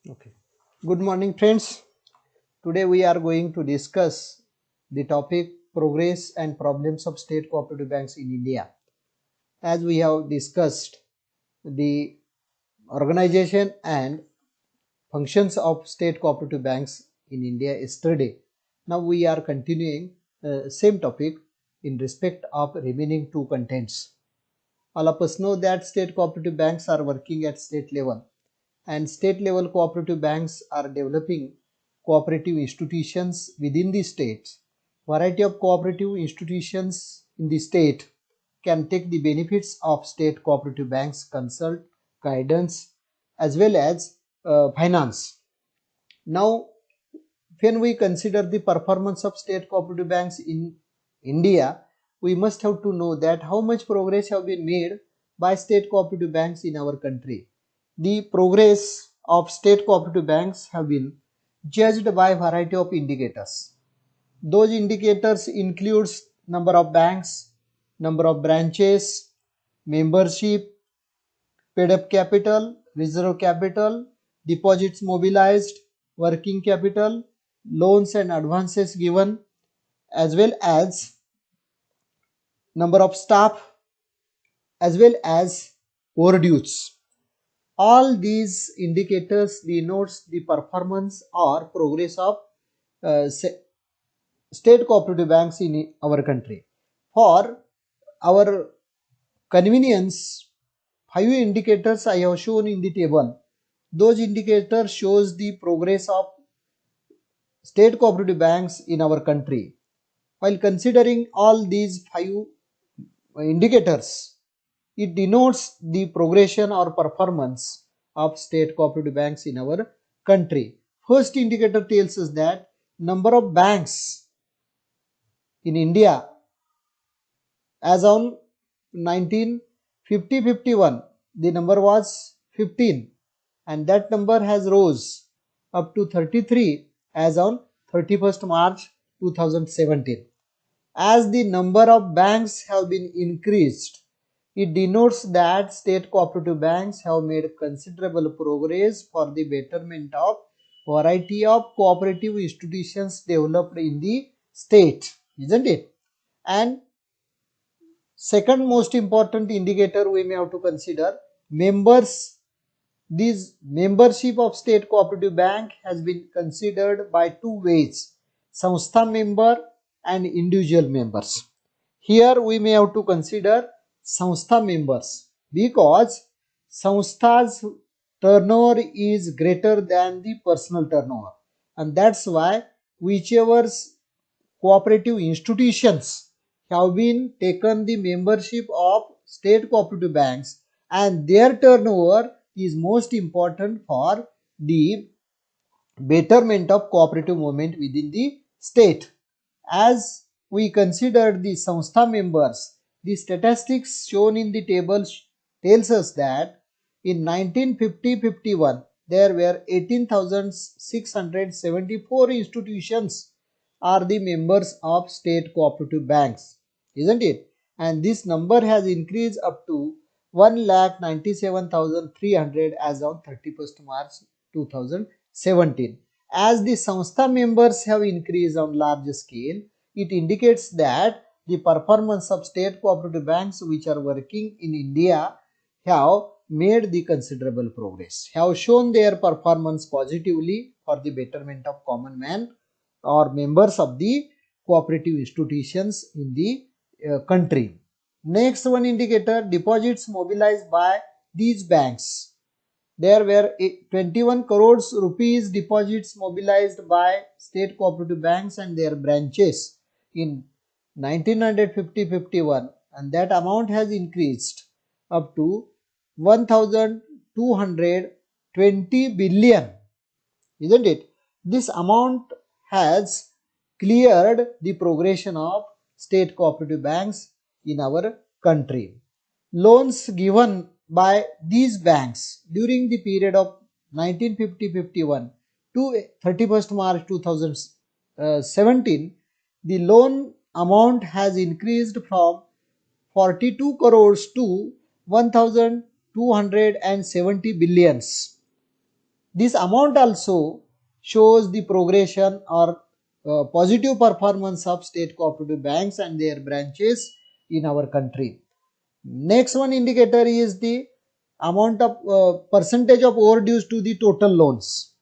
Okay. Good morning, friends. Today we are going to discuss the topic progress and problems of state cooperative banks in India. As we have discussed the organization and functions of state cooperative banks in India yesterday. Now we are continuing same topic in respect of remaining two contents. All of us know that state cooperative banks are working at state level, and state level cooperative banks are developing cooperative institutions within the states. Variety of cooperative institutions in the state can take the benefits of state cooperative banks, consult, guidance, as well as finance. Now, when we consider the performance of state cooperative banks in India, we must have to know that how much progress have been made by state cooperative banks in our country. The progress of state cooperative banks have been judged by a variety of indicators. Those indicators includes number of banks, number of branches, membership, paid up capital, reserve capital, deposits mobilized, working capital, loans and advances given, as well as number of staff, as well as overdues. All these indicators denotes the performance or progress of state cooperative banks in our country. For our convenience, 5 indicators I have shown in the table. Those indicators shows the progress of state cooperative banks in our country. While considering all these 5 indicators, it denotes the progression or performance of state cooperative banks in our country. First indicator tells us that number of banks in India as on 1950-51, the number was 15, and that number has rose up to 33 as on 31st March 2017. As the number of banks have been increased, it denotes that state cooperative banks have made considerable progress for the betterment of variety of cooperative institutions developed in the state, isn't it? And second most important indicator we may have to consider members. This membership of state cooperative bank has been considered by two ways: Samstha member and individual members. Here we may have to consider Samstha members because Samstha's turnover is greater than the personal turnover, and that's why whichever cooperative institutions have been taken the membership of state cooperative banks, and their turnover is most important for the betterment of cooperative movement within the state. As we consider the Samstha members, the statistics shown in the table tells us that in 1950-51 there were 18,674 institutions are the members of state cooperative banks, isn't it? And this number has increased up to 1,97,300 as on 31st March 2017. As the Samstha members have increased on large scale, it indicates that the performance of state cooperative banks which are working in India have made the considerable progress, have shown their performance positively for the betterment of common man or members of the cooperative institutions in the country. Next one indicator, deposits mobilized by these banks. There were 21 crores rupees deposits mobilized by state cooperative banks and their branches in 1950-51, and that amount has increased up to 1220 billion, isn't it? This amount has cleared the progression of state cooperative banks in our country. Loans given by these banks during the period of 1950-51 to 31st March 2017, the loan amount has increased from 42 crores to 1270 billions. This amount also shows the progression or positive performance of state cooperative banks and their branches in our country. Next one indicator is the amount of percentage of overdues to the total loans.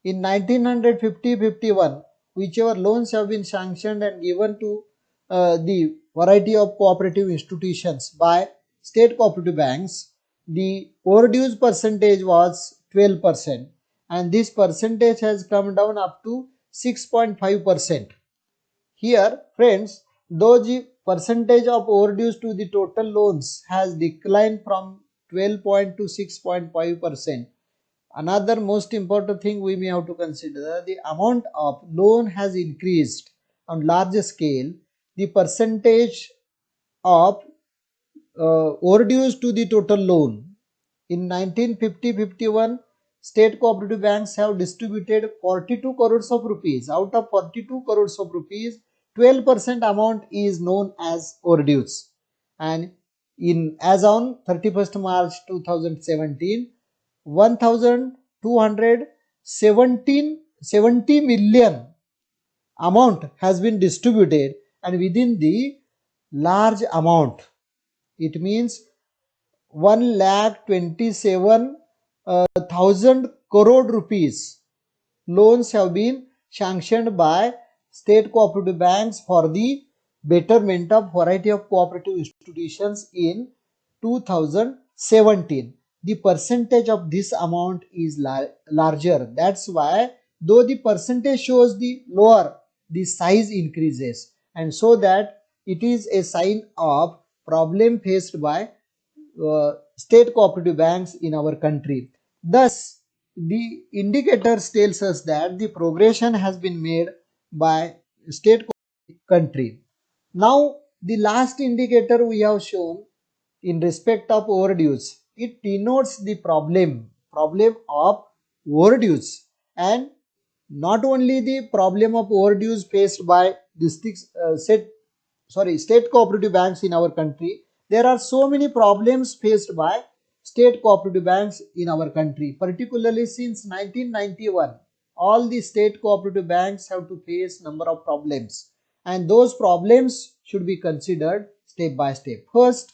In 1950-51, whichever loans have been sanctioned and given to the variety of cooperative institutions by state cooperative banks, the overdues percentage was 12%, and this percentage has come down up to 6.5%. Here, friends, though the percentage of overdues to the total loans has declined from 12 to 6.5%, another most important thing we may have to consider, the amount of loan has increased on larger scale. The percentage of overdues to the total loan. In 1950-51, state cooperative banks have distributed 42 crores of rupees. Out of 42 crores of rupees, 12% amount is known as overdues. And as on 31st March 2017, 1,270 million amount has been distributed, and within the large amount, it means 1,27,000 crore rupees loans have been sanctioned by state cooperative banks for the betterment of variety of cooperative institutions in 2017. The percentage of this amount is larger. That's why, though the percentage shows the lower, the size increases, and so that it is a sign of problem faced by state cooperative banks in our country. Thus, the indicators tells us that the progression has been made by state country. Now, the last indicator we have shown in respect of overdues, it denotes the problem of overdues, and not only the problem of overdues faced by state cooperative banks in our country. There are so many problems faced by state cooperative banks in our country, particularly since 1991. All the state cooperative banks have to face number of problems, and those problems should be considered step by step. First,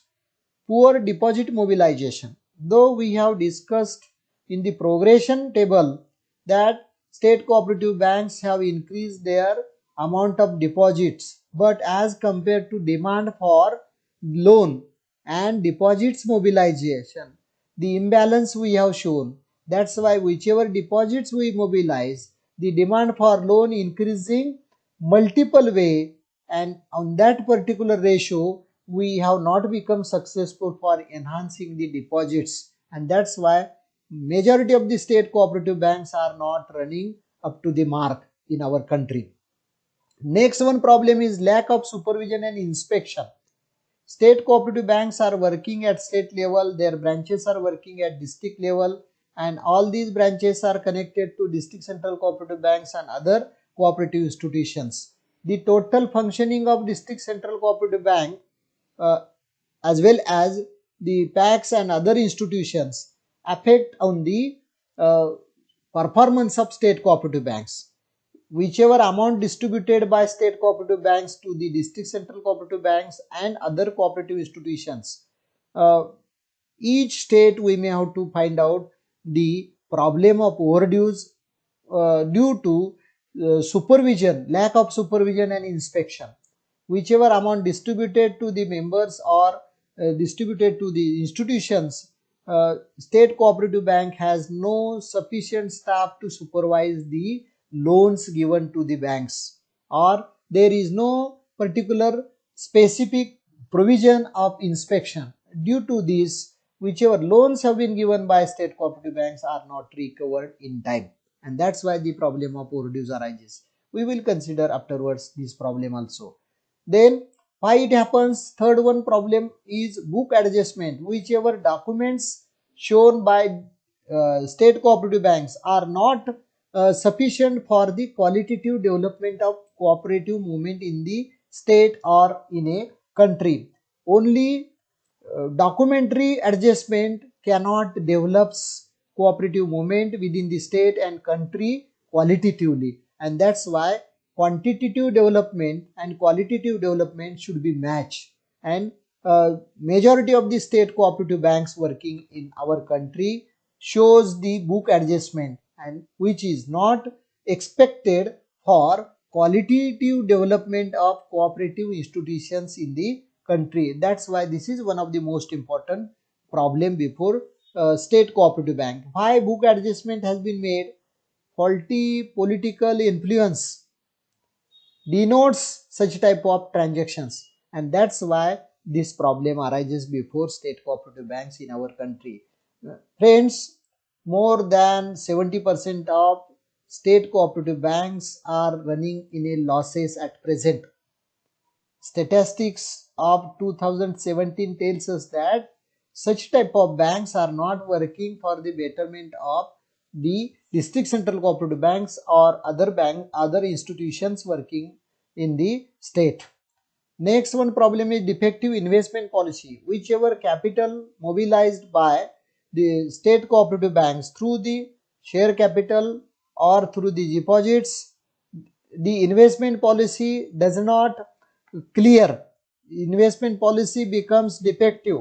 poor deposit mobilization. Though we have discussed in the progression table that state cooperative banks have increased their amount of deposits, but as compared to demand for loan and deposits mobilization, the imbalance we have shown. That's why whichever deposits we mobilize, the demand for loan increasing multiple way, and on that particular ratio we have not become successful for enhancing the deposits, and that's why majority of the state cooperative banks are not running up to the mark in our country. Next one problem is lack of supervision and inspection. State cooperative banks are working at state level, their branches are working at district level, and all these branches are connected to district central cooperative banks and other cooperative institutions. The total functioning of district central cooperative bank as well as the PACs and other institutions affect on the performance of state cooperative banks. Whichever amount distributed by state cooperative banks to the district central cooperative banks and other cooperative institutions, each state we may have to find out the problem of overdues due to supervision, lack of supervision and inspection. Whichever amount distributed to the members or distributed to the institutions, state cooperative bank has no sufficient staff to supervise the loans given to the banks, or there is no particular specific provision of inspection. Due to this, whichever loans have been given by state cooperative banks are not recovered in time, and that's why the problem of overdues arises. We will consider afterwards this problem also. Then why it happens? Third one problem is book adjustment. Whichever documents shown by state cooperative banks are not sufficient for the qualitative development of cooperative movement in the state or in a country. Only documentary adjustment cannot develop cooperative movement within the state and country qualitatively, and that's why quantitative development and qualitative development should be matched. And majority of the state cooperative banks working in our country shows the book adjustment, and which is not expected for qualitative development of cooperative institutions in the country. That's why this is one of the most important problem before state cooperative bank. Why book adjustment has been made? Faulty political influence denotes such type of transactions, and that's why this problem arises before state cooperative banks in our country. Friends, more than 70% of state cooperative banks are running in a losses at present. Statistics of 2017 tells us that such type of banks are not working for the betterment of the district central cooperative banks or other institutions working in the state. Next one problem is defective investment policy. Whichever capital mobilized by the state cooperative banks through the share capital or through the deposits, the investment policy does not clear. Investment policy becomes defective.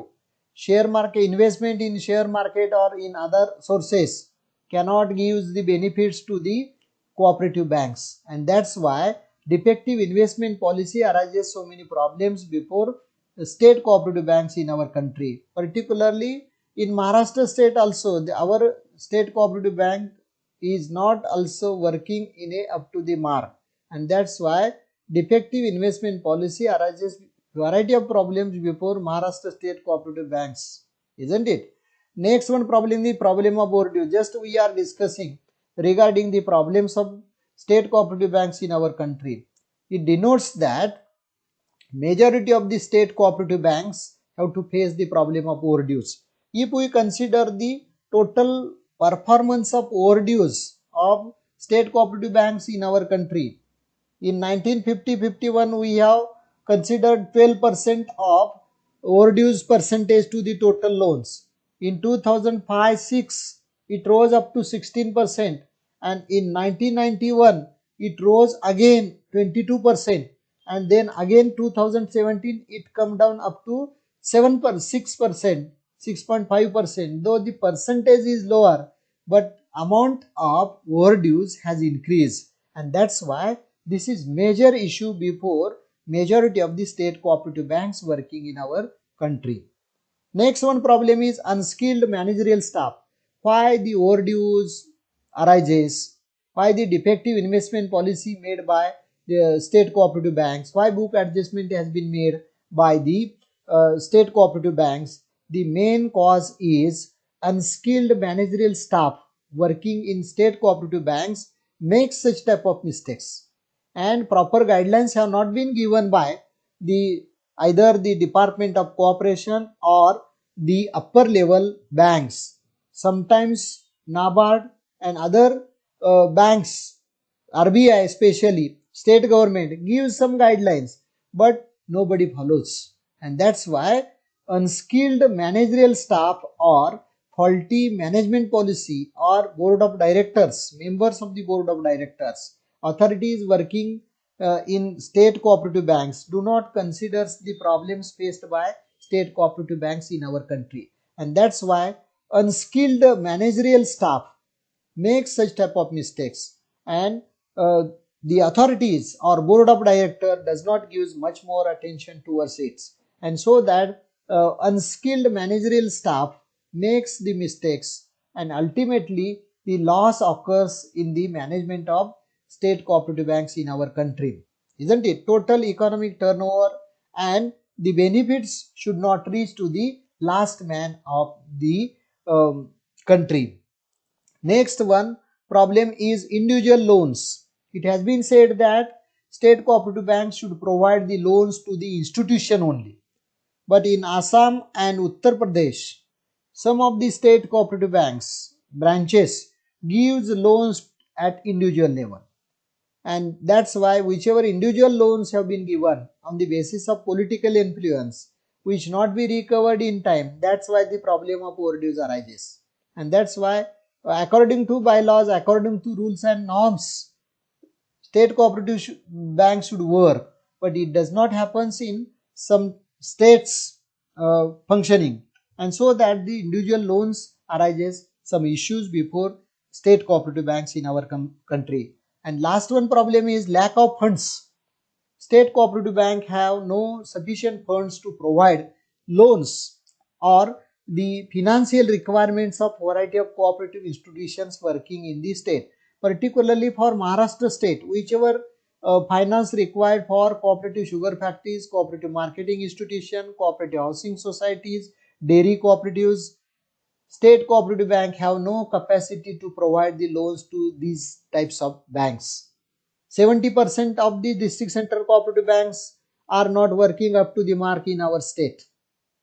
Share market investment in share market or in other sources cannot give the benefits to the cooperative banks, and that's why defective investment policy arises so many problems before the state cooperative banks in our country. Particularly in Maharashtra state also, our state cooperative bank is not also working in a up to the mark, and that's why defective investment policy arises variety of problems before Maharashtra state cooperative banks, isn't it? Next one problem, the problem of overdue. Just we are discussing regarding the problems of state cooperative banks in our country. It denotes that majority of the state cooperative banks have to face the problem of overdues. If we consider the total performance of overdues of state cooperative banks in our country, in 1950-51 we have considered 12% of overdues percentage to the total loans. In 2005-6 it rose up to 16%, and in 1991 it rose again 22%, and then again 2017 it come down up to 6%, 6.5%. Though the percentage is lower, but amount of overdues has increased, and that's why this is major issue before majority of the state cooperative banks working in our country. Next one problem is unskilled managerial staff. Why the overdues arises? Why the defective investment policy made by the state cooperative banks? Why book adjustment has been made by the state cooperative banks? The main cause is unskilled managerial staff working in state cooperative banks makes such type of mistakes, and proper guidelines have not been given by the either the Department of Cooperation or the upper level banks. Sometimes NABARD and other banks, RBI especially, state government gives some guidelines, but nobody follows, and that's why unskilled managerial staff or faulty management policy or board of directors, members of the board of directors, authorities working in state cooperative banks do not consider the problems faced by state cooperative banks in our country, and that's why unskilled managerial staff make such type of mistakes, and the authorities or board of director does not give much more attention towards it, and so that unskilled managerial staff makes the mistakes, and ultimately the loss occurs in the management of state cooperative banks in our country, isn't it? Total economic turnover and the benefits should not reach to the last man of the country. Next one problem is individual loans. It has been said that state cooperative banks should provide the loans to the institution only, but in Assam and Uttar Pradesh, some of the state cooperative banks branches gives loans at individual level, and that's why whichever individual loans have been given on the basis of political influence which not be recovered in time, that's why the problem of overdues arises, and that's why According to bylaws, according to rules and norms, state cooperative banks should work, but it does not happen in some states functioning, and so that the individual loans arises some issues before state cooperative banks in our country. And last one problem is lack of funds. State cooperative bank have no sufficient funds to provide loans or the financial requirements of variety of cooperative institutions working in the state. Particularly for Maharashtra state, whichever finance required for cooperative sugar factories, cooperative marketing institution, cooperative housing societies, dairy cooperatives, state cooperative bank have no capacity to provide the loans to these types of banks. 70% of the district center cooperative banks are not working up to the mark in our state.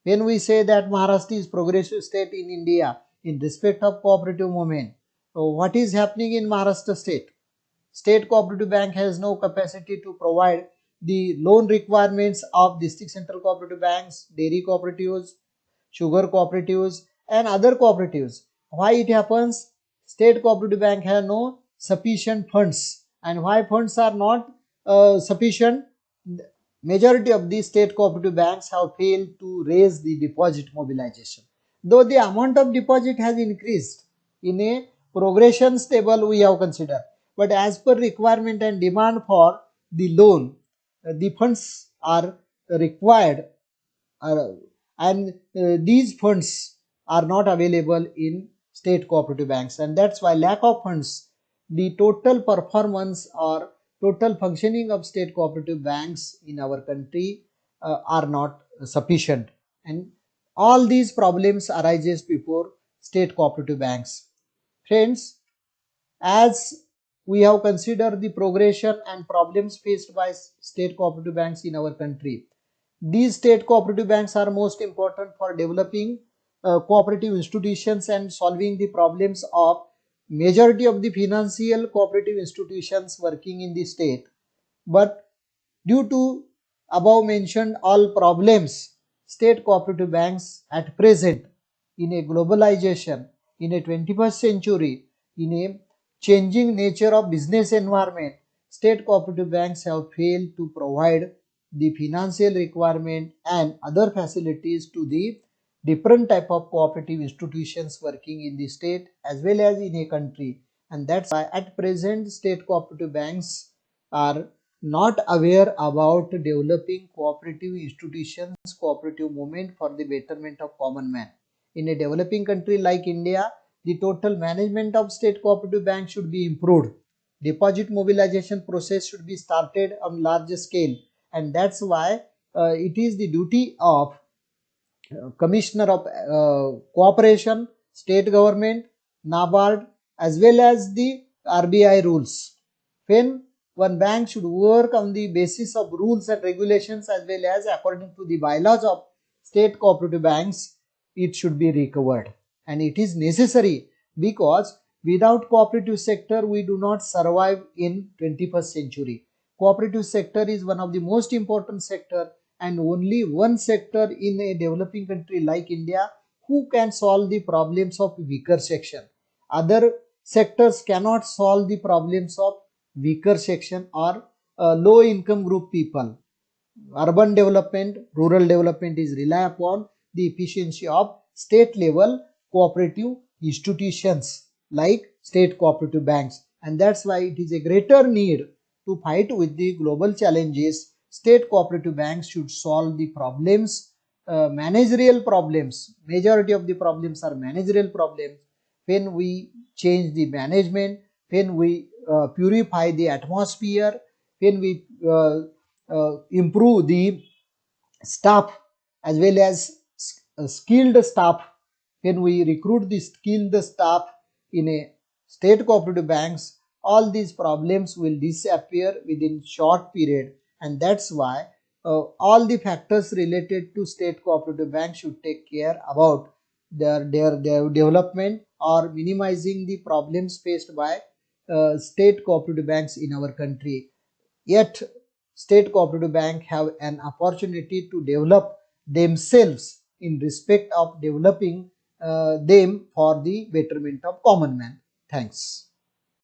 When we say that Maharashtra is progressive state in India in respect of cooperative movement, so what is happening in Maharashtra state? State cooperative bank has no capacity to provide the loan requirements of district central cooperative banks, dairy cooperatives, sugar cooperatives and other cooperatives. Why it happens? State cooperative bank have no sufficient funds, and why funds are not sufficient? Majority of the state cooperative banks have failed to raise the deposit mobilization. Though the amount of deposit has increased in a progression table we have considered, but as per requirement and demand for the loan, the funds are required, uh, and these funds are not available in state cooperative banks, and that's why lack of funds, the total performance or total functioning of state cooperative banks in our country are not sufficient, and all these problems arises before state cooperative banks. Friends, as we have considered the progression and problems faced by state cooperative banks in our country, these state cooperative banks are most important for developing cooperative institutions and solving the problems of majority of the financial cooperative institutions working in the state. But due to above mentioned all problems, state cooperative banks at present, in a globalization, in a 21st century, in a changing nature of business environment, state cooperative banks have failed to provide the financial requirement and other facilities to the different type of cooperative institutions working in the state as well as in a country, and that's why at present state cooperative banks are not aware about developing cooperative institutions, cooperative movement for the betterment of common man. In a developing country like India, the total management of state cooperative banks should be improved. Deposit mobilization process should be started on large scale, and that's why it is the duty of Commissioner of Cooperation, State Government, NABARD, as well as the RBI rules. When one bank should work on the basis of rules and regulations as well as according to the bylaws of state cooperative banks, it should be recovered. And it is necessary because without cooperative sector, we do not survive in 21st century. Cooperative sector is one of the most important sector, and only one sector in a developing country like India who can solve the problems of weaker section. Other sectors cannot solve the problems of weaker section or low income group people. Urban development, rural development is rely upon the efficiency of state level cooperative institutions like state cooperative banks, and that's why it is a greater need to fight with the global challenges. State cooperative banks should solve the problems, managerial problems. Majority of the problems are managerial problems. When we change the management, when we purify the atmosphere, when we improve the staff as well as skilled staff, when we recruit the skilled staff in a state cooperative banks, all these problems will disappear within short period, and that's why all the factors related to state cooperative banks should take care about their development or minimizing the problems faced by state cooperative banks in our country. Yet state cooperative bank have an opportunity to develop themselves in respect of developing them for the betterment of common man. Thanks.